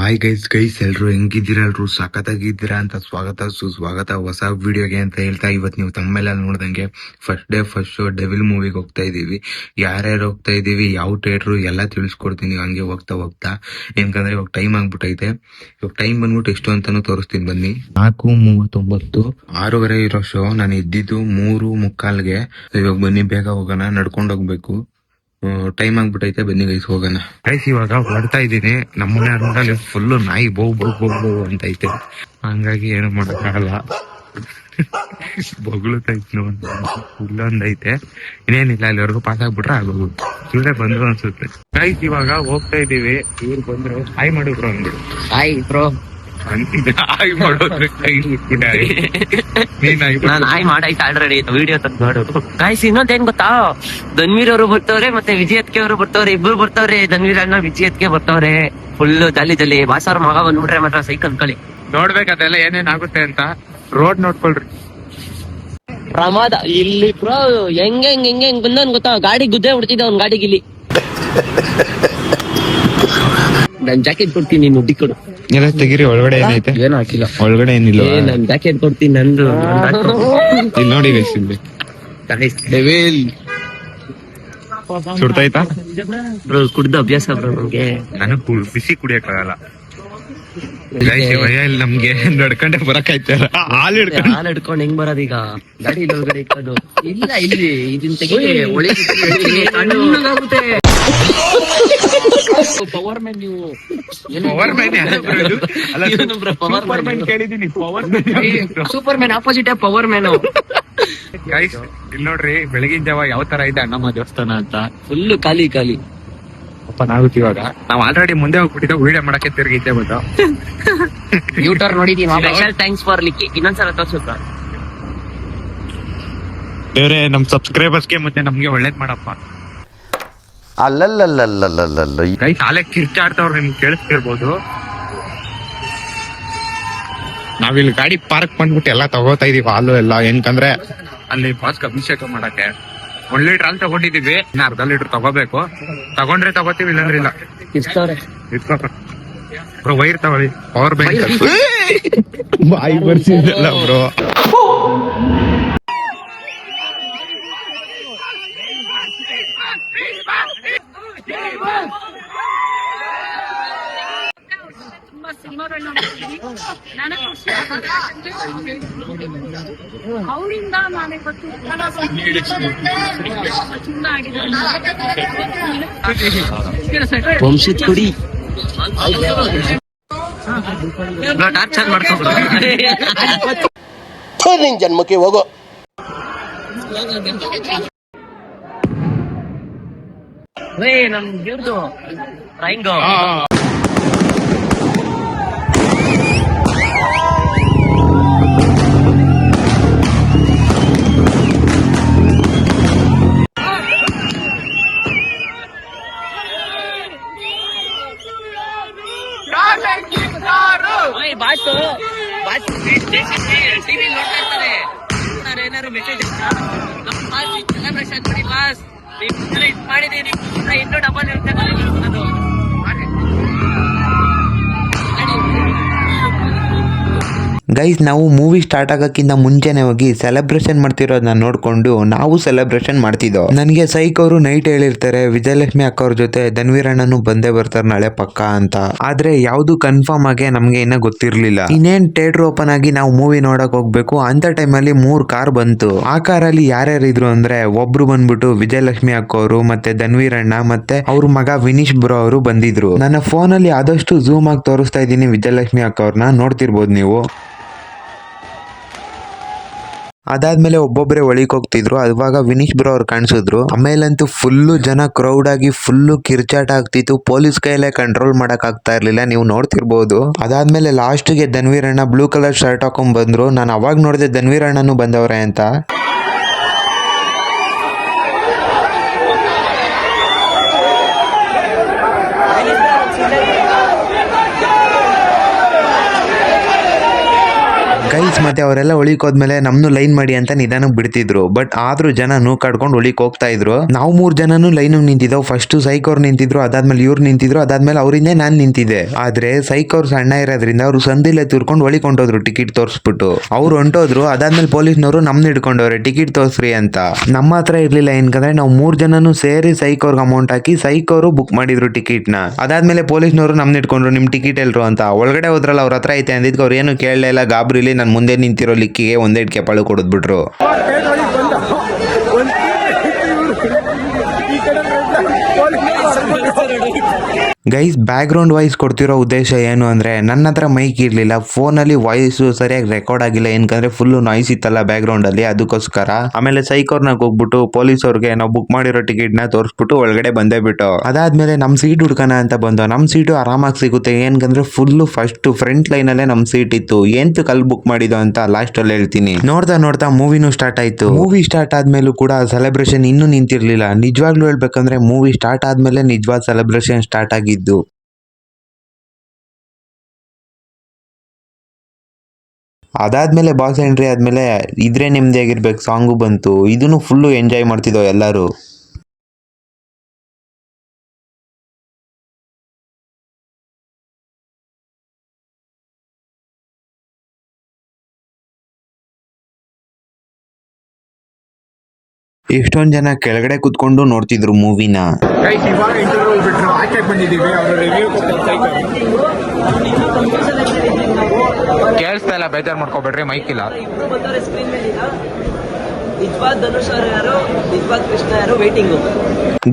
Hi guys ಎಲ್ರು ಹೆಂಗಿದ್ದೀರಾ? ಎಲ್ರು ಸಖತ್ತಾಗಿದ್ದೀರಾ ಅಂತ ಸುಸ್ವಾಗತ ಹೊಸ ವಿಡಿಯೋಗೆ ಅಂತ ಹೇಳ್ತಾ, ಇವತ್ತು ನೀವು ತಮ್ಮೆಲ್ಲ ನೋಡ್ದಂಗೆ ಫಸ್ಟ್ ಶೋ ಡೆವಿಲ್ ಮೂವಿಗೆ ಹೋಗ್ತಾ ಇದೀವಿ. ಯಾರ್ಯಾರು ಹೋಗ್ತಾ ಇದೀವಿ, ಯಾವ ಥಿಯೇಟ್ರು ಎಲ್ಲ ತಿಳಿಸ್ಕೊಡ್ತೀನಿ ಹಂಗೆ ಹೋಗ್ತಾ. ಯಾಕಂದ್ರೆ ಇವಾಗ ಟೈಮ್ ಆಗ್ಬಿಟ್ಟೈತೆ. ಇವಾಗ ಟೈಮ್ ಬಂದ್ಬಿಟ್ಟು ಎಷ್ಟು ಅಂತಾನು ತೋರಿಸ್ತೀನಿ ಬನ್ನಿ. 4:39 6:30 ಇರೋ ಶೋ. ನಾನು ಇದ್ದಿದ್ದು 3:45ಗೆ. ಇವಾಗ ಬನ್ನಿ ಬೇಗ ಹೋಗೋಣ, ನಡ್ಕೊಂಡು ಹೋಗ್ಬೇಕು. ಟೈಮ್ ಆಗ್ಬಿಟ್ಟೈತೆ, ಬನ್ನಿ ಗೈಸ್ ಹೋಗೋಣ. ಗೈಸ್ ಇವಾಗ ಹೊರಡ್ತಾ ಇದ್ದೀನಿ. ನಮ್ಮನೆ ರೋಡಲ್ಲಿ ಫುಲ್ಲು ನಾಯಿ ಬೌ ಅಂತೈತೆ, ಹಂಗಾಗಿ ಏನು ಮಾಡೋಕ್ಕಾಗಲ್ಲ. ಬೊಗಳುತ್ತೈತೆ ಇಲ್ಲೊಂದೈತೆ, ಇನ್ನೇನಿಲ್ಲ, ಅಲ್ಲಿವರೆಗೂ ಪಾಸ್ ಆಗ್ಬಿಟ್ರೆ ಆಗೋದು. ಸುಳ್ಳೆ ಬಂದ್ರು ಅನ್ಸುತ್ತೆ. ಗೈಸ್ ಇವಾಗ ಹೋಗ್ತಾ ಇದೀವಿ. ಇವ್ರು ಬಂದ್ರು, ಹಾಯ್ ಮಾಡಿದ್ರು ಅಂದ್ರು. Hi bro. ಹಾಯ್ ಮಾಡೋದ್ರೆ ಕೈ ನಾನು ಹಾಯ್ ಮಾಡಾಯ್ತು ಆಲ್ರೆಡಿ, ವಿಡಿಯೋ ತಂದು ಮಾಡೋದು. ಗಾಯ್ಸ್ ಇನ್ನೊಂದೇನ್ ಗೊತ್ತಾ, ಧನ್ವೀರ್ ಅವರು ಬರ್ತಾವ್ರೆ, ಮತ್ತೆ ವಿಜಯತ್ಕೆ ಅವರು ಬರ್ತಾವ್ರೆ. ಇಬ್ರು ಬರ್ತಾವ್ರೆ, ಧನ್ವೀರ್ ಅಣ್ಣ ವಿಜಯತ್ಕೆ ಬರ್ತಾವ್ರೆ. ಫುಲ್ ಜಾಲಿ ಬಾಸ್ ಅವ್ರ ಮಗ ಬಂದ್ಬಿಟ್ರೆ ಮಾತ್ರ ಸೈಕಲ್ ಕಳಿ ನೋಡ್ಬೇಕದೆಲ್ಲ ಏನೇನಾಗುತ್ತೆ ಅಂತ. ರೋಡ್ ನೋಡ್ಕೊಳ್ರಿ. ಪ್ರಮಾದ ಇಲ್ಲಿ ಬ್ರೋ. ಹೆಂಗ್ ಬಂದನ್ ಗೊತ್ತಾ, ಗಾಡಿ ಗುದ್ದೆ ಹೊಡ್ತಿದ್ದ ಅವ್ನ್ ಗಾಡಿಗೆ ಇಲ್ಲಿ. ನಾನ್ ಜಾಕೆಟ್ ಕೊಡ್ತೀನಿ, ನೀನು ದುಡ್ಡಿ ಕೊಡು. ಎಲ್ಲ ತೆಗಿರಿ. ಒಳಗಡೆ ಏನೈತೆ? ಏನು ಹಾಕಿಲ್ಲ ಒಳಗಡೆ ಏನಿಲ್ಲ. ನಾನ್ ಜಾಕೆಟ್ ಕೊಡ್ತೀನಿ, ನಂದು. ಇಲ್ಲಿ ನೋಡಿ ಗೈಸ್, ಇಲ್ಲಿ ಸುಡ್ತಾಯ್ತಾ? ಬ್ರೋ ಕುಡ್ದು ಅಭ್ಯಾಸ ಬ್ರೋ ನಮ್ಗೆ. ನನಗ್ ಬಿಸಿ ಕುಡಿಯಕ್ಕಾಗಲ್ಲ ಇಲ್ಲಿ. ನಮ್ಗೆ ನಡ್ಕೊಂಡೆ ಬರಕಾಯ್ತಾರ. ಹಾಲು ಹಿಡ್ಕೊಂಡು ಹೆಂಗ್ ಬರೋದೀಗ? ಗಾಡಿ ಒಳಗಡೆ ಇಕ್ಕೋದು ಇಲ್ಲ. ಇಲ್ಲಿ ಇದನ್ನ ತೆಗಿ, ಪವರ್ ಮ್ಯಾನ್ ನೀವು. ಕೇಳಿದೀನಿ. Super man opposite power man. Guys ಇಲ್ಲಿ ನೋಡ್ರಿ, ಬೆಳಗಿನ ಜಾವ ಯಾವ ತರ ಇದೆ ಅಣ್ಣಮ್ಮ ದೇವಸ್ಥಾನ ಅಂತ. ಫುಲ್ ಖಾಲಿ ಅಪ್ಪ ನಾಗುತ್ತೆ. ಇವಾಗ ನಾವ್ ಆಲ್ರೆಡಿ ಮುಂದೆ ಹೋಗ್ಬಿಟ್ಟಿದ್ದೆ, ವಿಡಿಯೋ ಮಾಡಕ್ಕೆ ತಿರ್ಗಿದ್ದೆ. ಗೊತ್ತಾ, ಯೂಟರ್ ನೋಡಿದೀನಿ. ಸ್ಪೆಷಲ್ ಥ್ಯಾಂಕ್ಸ್ ಫಾರ್ ಲಿಕ್ಕಿ. ಇನ್ನೊಂದ್ಸಲ ತೋರ್ಸುತ್ತ ಬೇರೆ ನಮ್ ಸಬ್ಸ್ಕ್ರೈಬರ್ಸ್ಗೆ ಮತ್ತೆ ನಮ್ಗೆ ಒಳ್ಳೇದ್ ಮಾಡಪ್ಪ. ಅಲ್ಲಲ್ಲಲ್ಲಲ್ಲಲ್ಲಲ್ಲ ಕೈ ಶಾಲೆ ಕಿರ್ಚಾಡ್ತವ್ರು, ನಿಮ್ಗೆ ಕೇಳಿಸ್ತಿರ್ಬೋದು. ನಾವಿಲ್ಲಿ ಗಾಡಿ ಪಾರ್ಕ್ ಬಂದ್ಬಿಟ್ಟು ಎಲ್ಲ ತಗೋತಾ ಇದೀವಿ ಹಾಲು ಎಲ್ಲ. ಏನಕಂದ್ರೆ ಅಲ್ಲಿ ಬಾಸ್ಗೆ ಅಭಿಷೇಕ ಮಾಡಕ್ಕೆ 1 ಲೀಟರ್ ಹಾಲು ತಗೊಂಡಿದೀವಿ. ಇನ್ನ ಅರ್ಧ ಲೀಟರ್ ತಗೋಬೇಕು. ತಗೊಂಡ್ರೆ ತಗೋತೀವಿ, ಇಲ್ಲಾಂದ್ರೆ ಇಲ್ಲ. ಬ್ರೋ ವೈರ್ ತಗೊಳ್ಳಿ, ಪವರ್ ಬ್ಯಾಂಕ್. ಬಾಯಿ ಬರ್ಸಿದ್ದಲ್ಲ ಬ್ರೋ. ಅವರಿಂದ ನಾನೇ ಗೊತ್ತು ವಂಶಿತ್ ಕುಡಿ ಟಾರ್ಚರ್ ಮಾಡ್ಕೊಂಡು ನಿನ್ ಜನ್ಮಕ್ಕೆ ಹೋಗೋ. ನಮ್ ಇವ್ರದು ರೈಂಗೋ. ಟಿವಿ ನೋಡ್ತಾ ಇರ್ತಾರೆ, ಏನಾದ್ರು ಮೆಸೇಜ್ ಸೆಲೆಬ್ರೇಷನ್ ಮಾಡಿ ಬಾಸ್, ಮಾಡಿದೀನಿ ಇನ್ನೂ ಡಬಲ್ ಇರುತ್ತೆ. ಗೈಸ್ ನಾವು ಮೂವಿ ಸ್ಟಾರ್ಟ್ ಆಗೋಕ್ಕಿಂತ ಮುಂಚೆನೆ ಹೋಗಿ ಸೆಲೆಬ್ರೇಷನ್ ಮಾಡ್ತಿರೋದನ್ನ ನೋಡ್ಕೊಂಡು ನಾವು ಸೆಲೆಬ್ರೇಷನ್ ಮಾಡ್ತಿದ್ದೋ. ನನಗೆ ಸೈಕ್ ಅವರು ನೈಟ್ ಹೇಳಿರ್ತಾರೆ, ವಿಜಯಲಕ್ಷ್ಮಿ ಅಕ್ಕ ಅವ್ರ ಜೊತೆ ಧನ್ವೀರ್ ಅಣ್ಣನು ಬಂದೇ ಬರ್ತಾರೆ ನಾಳೆ ಪಕ್ಕ ಅಂತ. ಆದ್ರೆ ಯಾವ್ದು ಕನ್ಫರ್ಮ್ ಆಗಿ ನಮ್ಗೆ ಇನ್ನ ಗೊತ್ತಿರ್ಲಿಲ್ಲ. ಇನ್ನೇನ್ ಥಿಯೇಟರ್ ಓಪನ್ ಆಗಿ ನಾವು ಮೂವಿ ನೋಡಕ್ ಹೋಗ್ಬೇಕು ಅಂತ ಟೈಮಲ್ಲಿ 3 ಕಾರ್ ಬಂತು. ಆ ಕಾರಲ್ಲಿ ಯಾರ್ಯಾರಿದ್ರು ಅಂದ್ರೆ, ಒಬ್ರು ಬಂದ್ಬಿಟ್ಟು ವಿಜಯಲಕ್ಷ್ಮಿ ಅಕ್ಕ ಅವರು, ಮತ್ತೆ ಧನ್ವೀರ್ ಅಣ್ಣ, ಮತ್ತೆ ಅವ್ರ ಮಗ ವಿನೀಶ್ ಬ್ರೋ ಅವರು ಬಂದಿದ್ರು. ನನ್ನ ಫೋನ್ ಅಲ್ಲಿ ಆದಷ್ಟು ಝೂಮ್ ಆಗಿ ತೋರಿಸ್ತಾ ಇದ್ದೀನಿ ವಿಜಯಲಕ್ಷ್ಮಿ ಅಕ್ಕ ಅವ್ರನ್ನ, ನೋಡ್ತಿರ್ಬೋದು ನೀವು. ಅದಾದ್ಮೇಲೆ ಒಬ್ಬೊಬ್ಬರೇ ಒಳಗೆ ಹೋಗ್ತಿದ್ರು. ಅವಾಗ ವಿನೀಶ್ ಬ್ರೋ ಅವ್ರು ಕಾಣಿಸಿದ್ರು. ಆಮೇಲಂತೂ ಫುಲ್ಲು ಜನ ಕ್ರೌಡ್ ಆಗಿ ಫುಲ್ಲು ಕಿರ್ಚಾಟ ಆಗ್ತಿತ್ತು. ಪೊಲೀಸ್ ಕೈಯಲ್ಲೇ ಕಂಟ್ರೋಲ್ ಮಾಡಕ್ ಆಗ್ತಾ ಇರ್ಲಿಲ್ಲ, ನೀವು ನೋಡ್ತಿರ್ಬೋದು. ಅದಾದ್ಮೇಲೆ ಲಾಸ್ಟ್ಗೆ ಧನ್ವೀರ್ ಅಣ್ಣ ಬ್ಲೂ ಕಲರ್ ಶರ್ಟ್ ಹಾಕೊಂಡ್ ಬಂದ್ರು. ನಾನು ಅವಾಗ ನೋಡಿದೆ ಧನ್ವೀರ್ ಅಣ್ಣನು ಬಂದವ್ರೆ ಅಂತ. ಗೈಸ್ ಪೊಲೀಸ್ ಮತ್ತೆ ಅವರೆಲ್ಲ ಒಳಿಕ್ ಹೋದ್ಮೇಲೆ ನಮ್ನು ಲೈನ್ ಮಾಡಿ ಅಂತ ನಿಧಾನಕ್ಕೆ ಬಿಡ್ತಿದ್ರು. ಬಟ್ ಆದ್ರೂ ಜನ ನೂಕಾಡ್ಕೊಂಡು ಒಳಿಕ್ ಹೋಗ್ತಾ ಇದ್ರು. ನಾವು 3 ಜನನು ಲೈನ್ ನಿಂತಿದ್ದವು. ಫಸ್ಟ್ ಸೈಕ್ ಅವ್ರು ನಿಂತಿದ್ರು, ಅದಾದ್ಮೇಲೆ ಇವ್ರು ನಿಂತಿದ್ರು, ಅದಾದ್ಮೇಲೆ ಅವರಿಂದೇ ನಾನ್ ನಿಂತಿದ್ದೆ. ಆದ್ರೆ ಸೈಕ್ ಅವ್ರು ಸಣ್ಣ ಇರೋದ್ರಿಂದ ಅವ್ರು ಸಂದಿಲೆ ತುರ್ಕೊಂಡು ಒಳಿಕ್ ಹೊಂಟೋದ್ರು ಟಿಕೆಟ್ ತೋರಿಸ್ಬಿಟ್ಟು. ಅವ್ರು ಹೊಂಟೋದ್ರು. ಅದಾದ್ಮೇಲೆ ಪೊಲೀಸ್ನವರು ನಮ್ನ ಹಿಡ್ಕೊಂಡವ್ರೆ ಟಿಕೆಟ್ ತೋರ್ಸ್ರಿ ಅಂತ. ನಮ್ಮ ಹತ್ರ ಇರ್ಲಿಲ್ಲ, ಏನ್ಕಂದ್ರೆ ನಾವು 3 ಜನನು ಸೇರಿ ಸೈಕ್ ಅವ್ರಿಗೆ ಅಮೌಂಟ್ ಹಾಕಿ ಸೈಕ್ ಅವರು ಬುಕ್ ಮಾಡಿದ್ರು ಟಿಕೆಟ್ ನ. ಅದಾದ್ಮೇಲೆ ಪೊಲೀಸ್ನವರು ನಮ್ನ ಇಟ್ಕೊಂಡ್ರು, ನಿಮ್ ಟಿಕೆಟ್ ಎಲ್ರು ಅಂತ. ಒಳಗಡೆ ಹೋದ್ರಲ್ಲ ಅವ್ರ ಹತ್ರ ಐತೆ ಅಂದಿದ್ಕೆ ಅವ್ರು ಏನು ಕೇಳಲೇ ಇಲ್ಲ. ಗಾಬರಿಲಿ ನಾನು ಮುಂದೆ ನಿಂತಿರೋ ಲಿಕ್ಕಿಗೆ ಒಂದೇ ಕೆಪಾಳು ಕೊಡದ್ಬಿಟ್ರು. ಗೈಸ್, ಬ್ಯಾಕ್ ಗ್ರೌಂಡ್ ವಾಯ್ಸ್ ಕೊಡ್ತಿರೋ ಉದ್ದೇಶ ಏನು ಅಂದ್ರೆ, ನನ್ನ ಹತ್ರ ಮೈಕ್ ಇರ್ಲಿಲ್ಲ, ಫೋನ್ ಅಲ್ಲಿ ವಾಯ್ಸ್ ಸರಿಯಾಗಿ ರೆಕಾರ್ಡ್ ಆಗಿಲ್ಲ. ಏನಕಂದ್ರೆ ಫುಲ್ ನಾಯ್ಸ್ ಇತ್ತಲ್ಲ ಬ್ಯಾಕ್ ಗ್ರೌಂಡ್ ಅಲ್ಲಿ, ಅದಕ್ಕೋಸ್ಕರ. ಆಮೇಲೆ ಸೈಕ್ ಅವ್ರನ್ನ ಹೋಗ್ಬಿಟ್ಟು ಪೊಲೀಸ್ ಅವ್ರಿಗೆ ನಾವು ಬುಕ್ ಮಾಡಿರೋ ಟಿಕೆಟ್ ನ ತೋರಿಸ್ಬಿಟ್ಟು ಒಳಗಡೆ ಬಂದೇ ಬಿಟ್ಟು. ಅದಾದ್ಮೇಲೆ ನಮ್ ಸೀಟ್ ಹುಡ್ಕೋಣ ಅಂತ ಬಂದು. ನಮ್ ಸೀಟು ಆರಾಮಾಗಿ ಸಿಗುತ್ತೆ. ಏನಕಂದ್ರೆ ಫುಲ್ ಫಸ್ಟ್ ಫ್ರಂಟ್ ಲೈನ್ ಅಲ್ಲೇ ನಮ್ ಸೀಟ್ ಇತ್ತು. ಎಂತ ಕಲ್ ಬುಕ್ ಮಾಡಿದ್ದು ಅಂತ ಲಾಸ್ಟ್ ಅಲ್ಲಿ ಹೇಳ್ತೀನಿ. ನೋಡ್ತಾ ಮೂವಿನೂ ಸ್ಟಾರ್ಟ್ ಆಯ್ತು. ಮೂವಿ ಸ್ಟಾರ್ಟ್ ಆದ್ಮೇಲೂ ಕೂಡ ಸೆಲೆಬ್ರೇಷನ್ ಇನ್ನೂ ನಿಂತಿರ್ಲಿಲ್ಲ. ನಿಜವಾಗ್ಲೂ ಹೇಳ್ಬೇಕಂದ್ರೆ ಮೂವಿ ಸ್ಟಾರ್ಟ್ ಆದ್ಮೇಲೆ ನಿಜವಾದ ಸೆಲೆಬ್ರೇಷನ್ ಸ್ಟಾರ್ಟ್ ಆಗಿದ್ದು. ಅದಾದ್ಮೇಲೆ ಬಾಸ್ ಎಂಟ್ರಿ ಆದ್ಮೇಲೆ ಇದ್ರೆ ನೆಮ್ಮದಿಯಾಗಿರ್ಬೇಕು ಸಾಂಗು ಬಂತು. ಇದನ್ನು ಫುಲ್ಲು ಎಂಜಾಯ್ ಮಾಡ್ತಿದ್ದೋ ಎಲ್ಲರೂ. ಎಷ್ಟೊಂದ್ ಜನ ಕೆಳಗಡೆ ಕುತ್ಕೊಂಡು ನೋಡ್ತಿದ್ರು ಮೂವಿನ. ಇವಾಗ ಇಂಟರ್ವ್ಯೂ ಬಿಟ್ರು, ಆಚೆ ಬಂದಿದ್ದೀವಿ. ಅವರು ರಿವ್ಯೂ ಕೇಳಿಸ್ತಾ ಇಲ್ಲ, ಬೇಜಾರು ಮಾಡ್ಕೋಬೇಡ್ರಿ, ಮೈಕ್ ಇಲ್ಲ.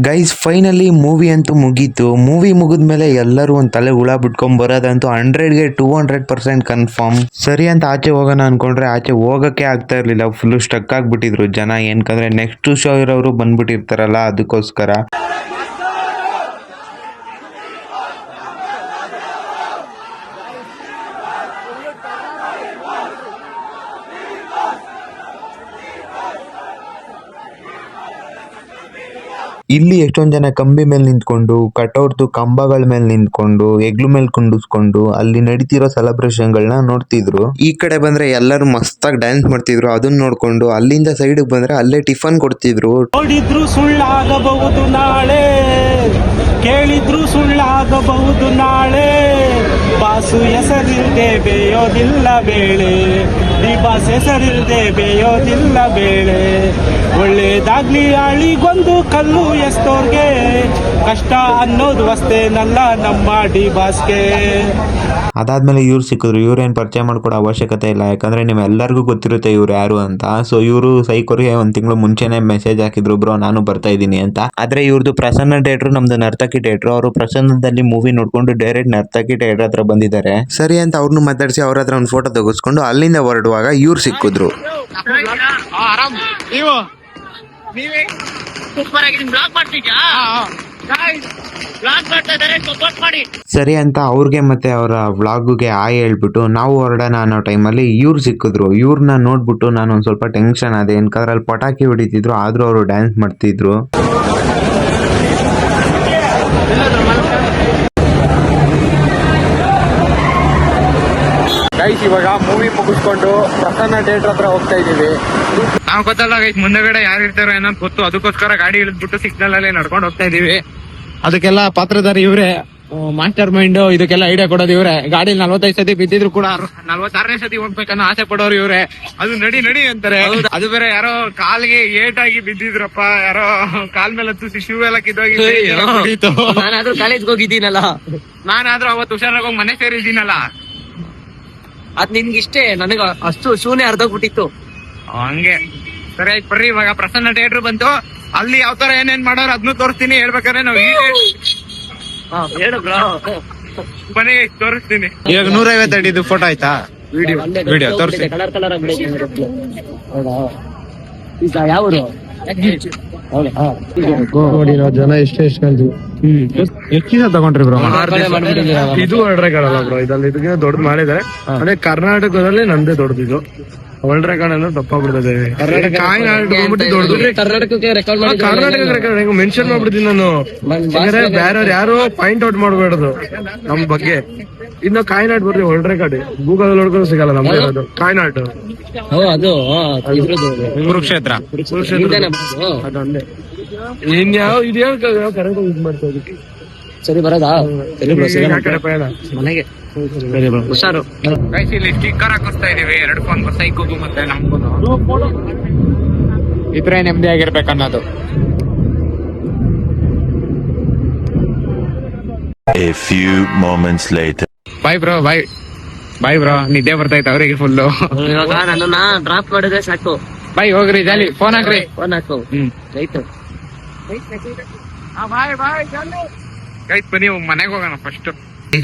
ಗೈಸ್, ಫೈನಲಿ ಮೂವಿ ಅಂತೂ ಮುಗೀತು. ಮೂವಿ ಮುಗಿದ್ಮೇಲೆ ಎಲ್ಲರೂ ಒಂದ್ ತಲೆ ಹುಳ ಬಿಟ್ಕೊಂಡ್ ಬರೋದಂತೂ 100ಗೆ 200% ಕನ್ಫರ್ಮ್. ಸರಿ ಅಂತ ಆಚೆ ಹೋಗೋಣ ಅನ್ಕೊಂಡ್ರೆ ಆಚೆ ಹೋಗಕ್ಕೆ ಆಗ್ತಾ ಇರ್ಲಿಲ್ಲ. ಫುಲ್ ಸ್ಟಕ್ ಆಗ್ಬಿಟ್ಟಿದ್ರು ಜನ. ಏನ್ಕಂದ್ರೆ ನೆಕ್ಸ್ಟ್ ಶೋ ಇರೋರು ಬಂದ್ಬಿಟ್ಟಿರ್ತಾರಲ್ಲ, ಅದಕ್ಕೋಸ್ಕರ. ಇಲ್ಲಿ ಎಷ್ಟೊಂದ್ ಜನ ಕಂಬಿ ಮೇಲೆ ನಿಂತ್ಕೊಂಡು, ಕಟೌಟ್ದು ಕಂಬಗಳ ಮೇಲೆ ನಿಂತ್ಕೊಂಡು, ಹೆಗ್ಲು ಮೇಲೆ ಕುಂಡಿಸ್ಕೊಂಡು ಅಲ್ಲಿ ನಡೀತಿರೋ ಸೆಲೆಬ್ರೇಷನ್ ಗಳನ್ನ ನೋಡ್ತಿದ್ರು. ಈ ಕಡೆ ಬಂದ್ರೆ ಎಲ್ಲರೂ ಮಸ್ತಾಗಿ ಡ್ಯಾನ್ಸ್ ಮಾಡ್ತಿದ್ರು. ಅದನ್ನ ನೋಡ್ಕೊಂಡು ಅಲ್ಲಿಂದ ಸೈಡ್ ಬಂದ್ರೆ ಅಲ್ಲೇ ಟಿಫನ್ ಕೊಡ್ತಿದ್ರು. ನೋಡಿದ್ರು ಸುಳ್ಳಾಗಬಹುದು ನಾಳೆ, ಕೇಳಿದ್ರು ಸುಳ್ಳಾಗಬಹುದು ನಾಳೆ. ಬಾಸು ಹೆಸರಿಲ್ದೆ ಬೇಯೋದಿಲ್ಲ ಬೇಳೆ, ಬಾಸ್ ಹೆಸರಿಲ್ದೆ ಬೇಯೋದಿಲ್ಲ ಬೇಳೆ. ಒಳ್ಳೇದಾಗ್ಲಿ ಆಳಿಗೊಂದು ಕಲ್ಲು ಎಸ್ತೋರ್ಗೆ, ಕಷ್ಟ ಅನ್ನೋದು ವಸ್ತೇನಲ್ಲ ನಮ್ಮ ಡಿ ಬಾಸ್ಗೆ. ಅದಾದ್ಮೇಲೆ ಇವ್ರು ಸಿಕ್ಕಿದ್ರು. ಇವ್ರೇನ್ ಪರಿಚಯ ಮಾಡ್ಕೊಡೋ ಅವಶ್ಯಕತೆ ಇಲ್ಲ, ಯಾಕಂದ್ರೆ ನಿಮ್ಮೆಲ್ಲರಿಗೂ ಗೊತ್ತಿರುತ್ತೆ ಇವ್ರು ಯಾರು ಅಂತ. ಸೊ ಇವರು ಸೈಕೋರ್ಗೆ 1 ತಿಂಗಳು ಮುಂಚೆನೆ ಮೆಸೇಜ್ ಹಾಕಿದ್ರು, ಬ್ರೋ ನಾನು ಬರ್ತಾ ಇದ್ದೀನಿ ಅಂತ. ಆದ್ರೆ ಇವ್ರದ್ದು ಪ್ರಸನ್ನ ಥಿಯೇಟರ್, ನಮ್ದು ನರ್ತಕಿ ಥಿಯೇಟರ್. ಅವರು ಪ್ರಸನ್ನದಲ್ಲಿ ಮೂವಿ ನೋಡ್ಕೊಂಡು ಡೈರೆಕ್ಟ್ ನರ್ತಕಿ ಥಿಯೇಟರ್ ಹತ್ರ ಬಂದಿದ್ದಾರೆ. ಸರಿ ಅಂತ ಅವ್ರನ್ನು ಮಾತಾಡಿಸಿ ಅವ್ರ ಹತ್ರ ಒಂದು ಫೋಟೋ ತೆಗೆಸ್ಕೊಂಡು ಅಲ್ಲಿಂದ ಹೊರಡುವಾಗ ಇವ್ರು ಸಿಕ್ಕಿದ್ರು. ಸರಿ ಅಂತ ಅವ್ರಿಗೆ ಮತ್ತೆ ಅವರ ವ್ಲಾಗ್ಗೆ ಆಯ್ ಹೇಳ್ಬಿಟ್ಟು ನಾವು ಹೊರಡೋಣ ಅನ್ನೋ ಟೈಮಲ್ಲಿ ಇವ್ರು ಸಿಕ್ಕಿದ್ರು. ಇವ್ರನ್ನ ನೋಡ್ಬಿಟ್ಟು ನಾನು ಒಂದ್ ಸ್ವಲ್ಪ ಟೆನ್ಷನ್ ಆದೆ. ಏನ್ಕಂದ್ರೆ ಅಲ್ಲಿ ಪಟಾಕಿ ಹೊಡಿತಿದ್ರು, ಆದ್ರೂ ಅವರು ಡ್ಯಾನ್ಸ್ ಮಾಡ್ತಿದ್ರು. ಗೈಸ್, ಇವಾಗ ಮೂವಿ ಮುಗಿಸ್ಕೊಂಡು ಪ್ರಸನ್ನ ಥಿಯೇಟರ್ ಹತ್ರ ಹೋಗ್ತಾ ಇದೀವಿ. ನಾವು ಗೊತ್ತಲ್ಲ ಗೈಸ್, ಮುಂದಗಡೆ ಯಾರು ಇರ್ತಾರೋ ಏನೋ ಗೊತ್ತು. ಅದಕ್ಕೋಸ್ಕರ ಗಾಡಿ ಇಳಿದ್ಬಿಟ್ಟು ಸಿಗ್ನಲ್ ಅಲ್ಲಿ ನಡ್ಕೊಂಡು ಹೋಗ್ತಾ ಇದೀವಿ. ಅದಕ್ಕೆಲ್ಲ ಪಾತ್ರಧಾರಿ ಇವ್ರೆ, ಮಾಸ್ಟರ್ ಮೈಂಡ್. ಇದಕ್ಕೆಲ್ಲ ಐಡಿಯಾ ಕೊಡೋದು ಇವ್ರೆ. ಗಾಡಿ 45 ಸತಿ ಬಿದ್ದಿದ್ರು ಕೂಡ 46ನೇ ಸತಿ ಹೋಗ್ಬೇಕನ್ನೋ ಆಸೆ ಪಡೋರು ಇವ್ರೆ. ಅದು ನಡಿ ಅಂತಾರೆ. ಅದು ಬೇರೆ ಯಾರೋ ಕಾಲ್ಗೆ ಏಟಾಗಿ ಬಿದ್ದಿದ್ರಪ್ಪ, ಯಾರೋ ಕಾಲ್ ಮೇಲೆ ಹತ್ತು ಶೂ ಎಲ್ಲ ಕಿದ್ದೋಗಿ. ನಾನಾದ್ರೂ ಕಾಲೇಜ್ಗೆ ಹೋಗಿದ್ದೀನಲ್ಲ, ನಾನಾದ್ರೂ ಅವತ್ತು ಹುಷಾರಾಗಿ ಹೋಗಿ ಮನೆ ಸೇರಿದ್ದೀನಲ್ಲ. ಅದ್ ನಿನ್ಗೆ ಇಷ್ಟೇ, ನನಗ ಅಷ್ಟು ಶೂನೇ ಅರ್ಧೋಗ್ಬಿಟ್ಟಿತ್ತು. ಹಂಗೆ ಸರಿ ಆಯ್ತು ಬರ್ರಿ. ಇವಾಗ ಪ್ರಸನ್ನ ಥಿಯೇಟರ್ ಬಂತು. ಅಲ್ಲಿ ಯಾವ ತರ ಏನೇನ್ ಮಾಡೋರು ಅದನ್ನು ತೋರಿಸ್ತೀನಿ. ಹೇಳ್ಬೇಕಾದ್ರೆ ನಾವು ಹೇಳು ಬ್ರೋ, ಮನೆಗೆ ತೋರಿಸ್ತೀನಿ. ಇವಾಗ 150 ಅಡಿದು ಫೋಟೋ ಆಯ್ತಾ? ವಿಡಿಯೋ ತೋರಿಸಿ. ಕಲರ್ ಕಲರ್ ಆಗ್ಬಿಟ್ಟಿದೆ. ಈಗ ಯಾವ್ದು ನೋಡಿ ನಾವು ಜನ ಎಷ್ಟು ಎಷ್ಟಿನ ತಗೊಂಡ್ರಿ ಬ್ರೋ? ಇದು ಆರ್ಡ್ರೆ ಕಾಣಲ್ಲ ಬ್ರೋ. ಇದರಲ್ಲಿ ಇದಕ್ಕೆ ದೊಡ್ಡದು ಮಾಡಿದ್ದಾರೆ. ಅದೇ ಕರ್ನಾಟಕದಲ್ಲಿ ನಂದೇ ದೊಡ್ಡದಿದು. ವರ್ಲ್ಡ್ ರೆಕಾರ್ಡ್ ಅನ್ನು ತಪ್ಪಾಗ್ಬಿಡ್ತದೆ. ಕಾಯಿನ್ ಆರ್ಟ್ ಬಂದ್ಬಿಟ್ಟು ದೊಡ್ಡದು. ಕರ್ನಾಟಕಕ್ಕೆ ರೆಕಾರ್ಡ್ ಮಾಡಿ ಕರ್ನಾಟಕ ರೆಕಾರ್ಡ್ ಮೆನ್ಷನ್ ಮಾಡ್ಬಿಡ್ತೀನಿ ನಾನು. ಯಾಕಂದ್ರೆ ಬೇರೆಯವ್ರು ಯಾರು ಪಾಯಿಂಟ್ ಔಟ್ ಮಾಡ್ಬೇಡದು ನಮ್ ಬಗ್ಗೆ. ಇನ್ನು ಕಾಯಿನ್ ಆರ್ಟ್ ಬರ್ತೀವಿ ವರ್ಲ್ಡ್ ರೆಕಾರ್ಡ್ ಗೂಗಲ್ ನೋಡ್ಕೊಂಡು ಸಿಗಲ್ಲ ನಮ್ಗೆ ಇರೋದು ಕಾಯಿನ್ ಆರ್ಟ್. ಅದು ಇದ್ರದ್ದು ಕುರುಕ್ಷೇತ್ರ ಅದೊಂದೇ. ಇನ್ಯಾವ ಇದ್ಯಾವ ಕರೆಂಟ್ ಯೂಸ್ ಮಾಡ್ತಾ ಇದಕ್ಕೆ ಸರಿ ಬರೋದಾ? ಸರಿ bro, ಸಿಗೋಣ. ಆ ಕಡೆ ಪಯಣ ಮನೆಗೆ ಹುಷಾರು. ಇಲ್ಲಿ ಸ್ಟಿಕ್ಕರ್ ಹಾಕಿಸ್ತಾ ಇದೀವಿ 2 ಫೋನ್ ಸೈಕೋಗು ಮತ್ತೆ ನಮ್ಗೂ ಇದ್ರೆ ನೆಮ್ಮದಿ ಆಗಿರ್ಬೇಕನ್ನೋದು. A few moments later. Bye bro ನಿದ್ದೆ ಬರ್ತೈತೆ ಅವ್ರಿಗೆ ಫುಲ್ಲು. ಇವಾಗ ನನ್ನ ಡ್ರಾಪ್ ಮಾಡಿದ್ರೆ ಸಾಕು. ಬಾಯ್ ಹೋಗ್ರಿ ಜಾಲಿ ಫೋನ್ ಹಾಕ್ರಿ. ಫೋನ್ ಹಾಕು. ಆಯ್ತು ಬನ್ನಿ ಮನೆಗೆ ಹೋಗೋಣ ಫಸ್ಟ್.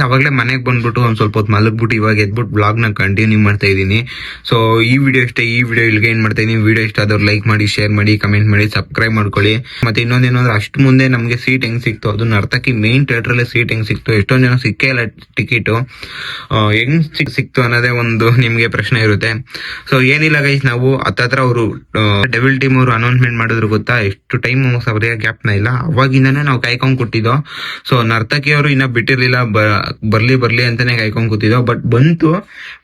ಅವಾಗಲೇ ಮನೆಗೆ ಬಂದ್ಬಿಟ್ಟು ಒಂದ್ ಸ್ವಲ್ಪ ಹೊತ್ತು ಮಲಗ್ಬಿಟ್ಟು ಇವಾಗ ಎದ್ಬಿಟ್ಟು ಬ್ಲಾಗ್ ನ ಕಂಟಿನ್ಯೂ ಮಾಡ್ತಾ ಇದ್ದೀನಿ. ಸೊ ಈ ವಿಡಿಯೋ ಇಷ್ಟ, ಈ ವಿಡಿಯೋ ಇಲ್ಲಿಗೆ ಏನ್ ಮಾಡ್ತಾ ಇದೀನಿ. ವಿಡಿಯೋ ಇಷ್ಟ ಆದವ್ರು ಲೈಕ್ ಮಾಡಿ, ಶೇರ್ ಮಾಡಿ, ಕಮೆಂಟ್ ಮಾಡಿ, ಸಬ್ಸ್ಕ್ರೈಬ್ ಮಾಡ್ಕೊಳ್ಳಿ. ಮತ್ತೆ ಇನ್ನೊಂದೇನಂದ್ರೆ ಅಷ್ಟು ಮುಂದೆ ನಮ್ಗೆ ಸೀಟ್ ಹೆಂಗ್ ಸಿಕ್ತು, ಅದು ನರ್ತಕಿ ಮೇನ್ ಥಿಯೇಟರ್ ಅಲ್ಲೇ ಸೀಟ್ ಹೆಂಗ್ ಸಿಕ್ತು, ಎಷ್ಟೊಂದ್ ಜನ ಸಿಕ್ಕೇ ಇಲ್ಲ ಟಿಕೆಟ್ ಹೆಂಗ್ ಸಿಕ್ತು ಅನ್ನೋದೇ ಒಂದು ನಿಮ್ಗೆ ಪ್ರಶ್ನೆ ಇರುತ್ತೆ. ಸೊ ಏನಿಲ್ಲ ಗೈಸ್, ನಾವು ಹತ್ತತ್ರ ಅವರು ಡೆವಿಲ್ ಟೀಮ್ ಅವರು ಅನೌನ್ಸ್ಮೆಂಟ್ ಮಾಡಿದ್ರು ಗೊತ್ತಾ, ಎಷ್ಟು ಟೈಮ್ ಸರಿಯಾಗಿ ಗ್ಯಾಪ್ ನ ಇಲ್ಲ, ಅವಾಗಿಂದಾನೇ ನಾವು ಕಾಯ್ಕೊಂಡ್ ಕೊಟ್ಟಿದ್ದೋ. ಸೊ ನರ್ತಕಿ ಅವರು ಇನ್ನ ಬಿಟ್ಟಿರ್ಲಿಲ್ಲ, ಬರ್ಲಿ ಅಂತಾನೆ ಕಾಯ್ಕೊಂಡ್ ಕೂತಿದ್ದೋ. ಬಟ್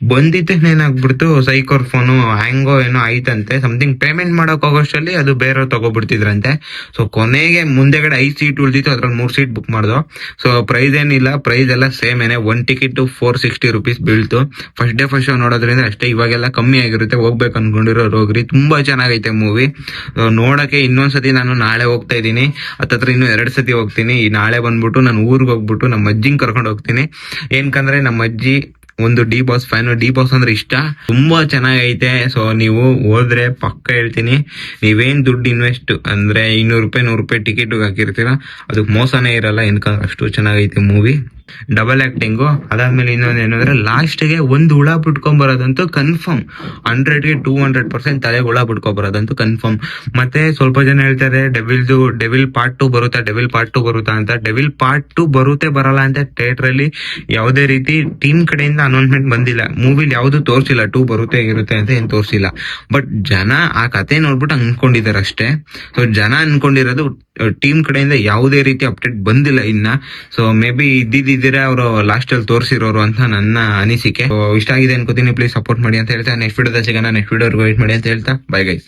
ಬಂದಿದ್ದೇನೆ ಏನಾಗ್ಬಿಡ್ತು, ಸೈಕೋರ್ ಫೋನು ಹ್ಯಾಂಗೋ ಏನೋ ಆಯ್ತಂತೆ, ಸಮಥಿಂಗ್ ಪೇಮೆಂಟ್ ಮಾಡಕ್ ಹೋಗೋಷ್ಟರಲ್ಲಿ ಅದು ಬೇರೆಯವ್ರು ತಗೋಬಿಡ್ತಿದ್ರಂತೆ. ಸೊ ಕೊನೆಗೆ ಮುಂದೆಗಡೆ 5 ಸೀಟ್ ಉಳಿದಿತ್ತು, ಅದ್ರಲ್ಲಿ 3 ಸೀಟ್ ಬುಕ್ ಮಾಡ್ದೋ. ಸೊ ಪ್ರೈಸ್ ಏನಿಲ್ಲ, ಪ್ರೈಸ್ ಎಲ್ಲ ಸೇಮ್ ಏನೇ. 1 ಟಿಕೆಟ್ 460 rupees ಬೀಳ್ತು. ಫಸ್ಟ್ ಡೇ ಫಸ್ಟ್ ಶೋ ನೋಡೋದ್ರಿಂದ ಅಷ್ಟೇ, ಇವಾಗೆಲ್ಲ ಕಮ್ಮಿ ಆಗಿರುತ್ತೆ. ಹೋಗ್ಬೇಕು ಅನ್ಕೊಂಡಿರೋರು ಹೋಗ್ರಿ, ತುಂಬಾ ಚೆನ್ನಾಗೈತೆ ಮೂವಿ ನೋಡಕ್ಕೆ. ಇನ್ನೊಂದ್ಸತಿ ನಾನು ನಾಳೆ ಹೋಗ್ತಾ ಇದ್ದೀನಿ, ಹತ್ತತ್ರ ಇನ್ನು 2 ಸತಿ ಹೋಗ್ತೀನಿ. ಈ ನಾಳೆ ಬಂದ್ಬಿಟ್ಟು ನಾನು ಊರಿಗೆ ಹೋಗ್ಬಿಟ್ಟು ನಮ್ಮ ಅಜ್ಜಿಂಗ್ ಕರ್ಕೊಂಡು ಹೋಗ್ತೀನಿ. ಏನ್ಕಂದ್ರೆ ನಮ್ಮ ಅಜ್ಜಿ ಒಂದು D boss fan, D boss ಅಂದ್ರೆ ಇಷ್ಟ, ತುಂಬಾ ಚೆನ್ನಾಗೈತೆ. ಸೊ ನೀವು ಹೋದ್ರೆ ಪಕ್ಕ ಹೇಳ್ತೀನಿ, ನೀವೇನ್ ದುಡ್ಡು ಇನ್ವೆಸ್ಟ್ ಅಂದ್ರೆ 200 ರೂಪಾಯಿ 100 ರೂಪಾಯಿ ಟಿಕೆಟ್ ಹಾಕಿರ್ತೀರ, ಅದಕ್ಕೆ ಮೋಸನೇ ಇರಲ್ಲ. ಏನ್ಕಂದ್ರೆ ಅಷ್ಟು ಚೆನ್ನಾಗೈತೆ ಮೂವಿ. Double acting. ಅದಾದ್ಮೇಲೆ ಇನ್ನೊಂದೇನಂದ್ರೆ ಲಾಸ್ಟ್ಗೆ ಒಂದು ಹುಳ ಬಿಟ್ಕೊಂಡ್ ಬರೋದಂತೂ ಕನ್ಫರ್ಮ್, 100ಗೆ 200% ತಲೆಗೆ ಹುಳ ಬಿಟ್ಕೊಂಡ್ ಬರೋದಂತೂ ಕನ್ಫರ್ಮ್. ಮತ್ತೆ ಸ್ವಲ್ಪ ಜನ ಹೇಳ್ತಾರೆ ಡೆವಿಲ್ ಪಾರ್ಟ್ 2 ಬರುತ್ತಾ ಅಂತ. ಡೆವಿಲ್ ಪಾರ್ಟ್ 2 ಬರುತ್ತೆ ಬರಲ್ಲ ಅಂತ ಥಿಯೇಟರ್ ಅಲ್ಲಿ ಯಾವುದೇ ರೀತಿ ಟೀಮ್ ಕಡೆಯಿಂದ ಅನೌನ್ಸ್ಮೆಂಟ್ ಬಂದಿಲ್ಲ. ಮೂವಿಲಿ ಯಾವ್ದು ತೋರ್ಸಿಲ್ಲ 2 ಬರುತ್ತೆ ಇರುತ್ತೆ ಅಂತ ಏನ್ ತೋರ್ಸಿಲ್ಲ. ಬಟ್ ಜನ ಆ ಕತೆ ನೋಡ್ಬಿಟ್ಟು ಅನ್ಕೊಂಡಿದ್ದಾರೆ ಅಷ್ಟೇ. ಸೊ ಜನ ಅನ್ಕೊಂಡಿರೋದು, ಟೀಮ್ ಕಡೆಯಿಂದ ಯಾವುದೇ ರೀತಿ ಅಪ್ಡೇಟ್ ಬಂದಿಲ್ಲ ಇನ್ನ. ಸೊ ಮೇ ಬಿ ಇದ್ದಿದ್ರೆ ಅವರು ಲಾಸ್ಟ್ ಅಲ್ಲಿ ತೋರಿಸಿರೋರು ಅಂತ ನನ್ನ ಅನಿಸಿಕೆ. ಇಷ್ಟ ಆಗಿದೆ ಅನ್ಕೋತೀನಿ. ಪ್ಲೀಸ್ ಸಪೋರ್ಟ್ ಮಾಡಿ ಅಂತ ಹೇಳ್ತಾ ನೆಕ್ಸ್ಟ್ ವಿಡಿಯೋದ ಸಿಗೋಣ. ನೆಕ್ಸ್ಟ್ ವಿಡಿಯೋ ವೇಟ್ ಮಾಡಿ ಅಂತ ಹೇಳ್ತಾ ಬೈ ಗೈಸ್.